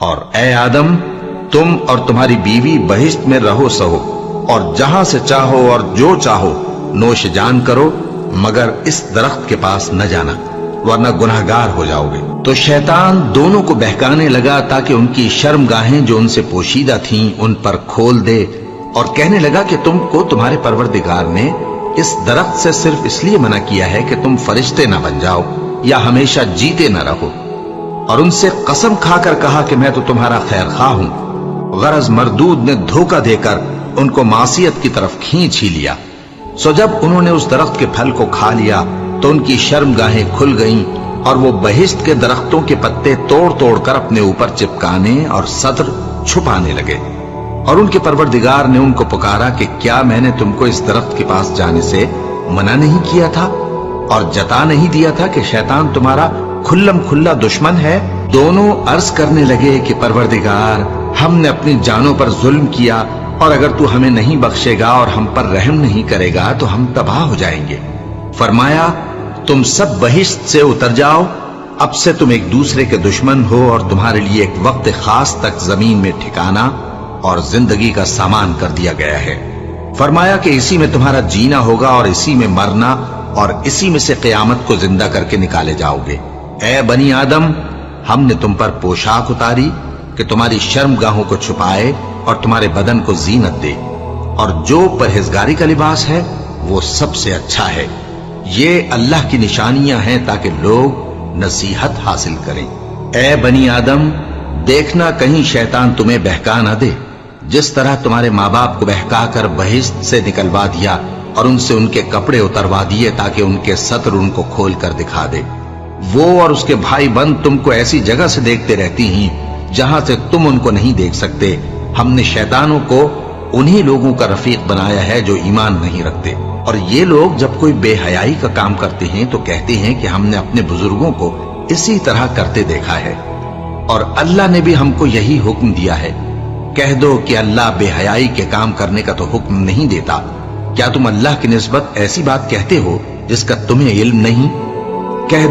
اور اے آدم، تم اور تمہاری بیوی بہشت میں رہو سہو، اور جہاں سے چاہو اور جو چاہو نوش جان کرو، مگر اس درخت کے پاس نہ جانا ورنہ گناہگار ہو جاؤ گے۔ تو شیطان دونوں کو بہکانے لگا تاکہ ان کی شرمگاہیں جو ان سے پوشیدہ تھیں ان پر کھول دے، اور کہنے لگا کہ تم کو تمہارے پروردگار نے اس درخت سے صرف اس لیے منع کیا ہے کہ تم فرشتے نہ بن جاؤ یا ہمیشہ جیتے نہ رہو۔ اور ان سے قسم کھا کر کہا کہ میں تو تمہارا خیر خواہ ہوں۔ غرض مردود نے دھوکہ دے کر ان کو معصیت کی طرف کھینچ ہی لیا۔ سو جب انہوں نے اس درخت کے پھل کو کھا لیا تو ان کی شرمگاہیں کھل گئیں، اور وہ بہشت کے درختوں کے پتے توڑ توڑ کر اپنے اوپر چپکانے اور صدر چھپانے لگے۔ اور ان کے پروردگار نے ان کو پکارا کہ کیا میں نے تم کو اس درخت کے پاس جانے سے منع نہیں کیا تھا، اور جتا نہیں دیا تھا کہ شیطان تمہارا کھلم کھلا دشمن ہے؟ دونوں عرض کرنے لگے کہ پروردگار، ہم نے اپنی جانوں پر ظلم کیا، اور اگر تو ہمیں نہیں بخشے گا اور ہم پر رحم نہیں کرے گا تو ہم تباہ ہو جائیں گے۔ فرمایا تم سب بہشت سے اتر جاؤ، اب سے تم ایک دوسرے کے دشمن ہو، اور تمہارے لیے ایک وقت خاص تک زمین میں ٹھکانا اور زندگی کا سامان کر دیا گیا ہے۔ فرمایا کہ اسی میں تمہارا جینا ہوگا اور اسی میں مرنا، اور اسی میں سے قیامت کو زندہ کر کے نکالے جاؤ گے۔ اے بنی آدم، ہم نے تم پر پوشاک اتاری کہ تمہاری شرمگاہوں کو چھپائے اور تمہارے بدن کو زینت دے، اور جو پرہیزگاری کا لباس ہے وہ سب سے اچھا ہے۔ یہ اللہ کی نشانیاں ہیں تاکہ لوگ نصیحت حاصل کریں۔ اے بنی آدم، دیکھنا کہیں شیطان تمہیں بہکا نہ دے، جس طرح تمہارے ماں باپ کو بہکا کر بہشت سے نکلوا دیا اور ان سے ان کے کپڑے اتروا دیے تاکہ ان کے ستر ان کو کھول کر دکھا دے۔ وہ اور اس کے بھائی بند تم کو ایسی جگہ سے دیکھتے رہتی ہیں جہاں سے تم ان کو نہیں دیکھ سکتے۔ ہم نے شیطانوں کو انہی لوگوں کا رفیق بنایا ہے جو ایمان نہیں رکھتے، اور یہ لوگ جب کوئی بے حیائی کا کام کرتے ہیں تو کہتے ہیں کہ ہم نے اپنے بزرگوں کو اسی طرح کرتے دیکھا ہے، اور اللہ نے بھی ہم کو یہی حکم دیا ہے۔ کہہ دو کہ اللہ بے حیائی کے کام کرنے کا تو حکم نہیں دیتا۔ کیا تم اللہ کی نسبت ایسی بات کہتے ہو جس کا تمہیں علم نہیں؟ کہہ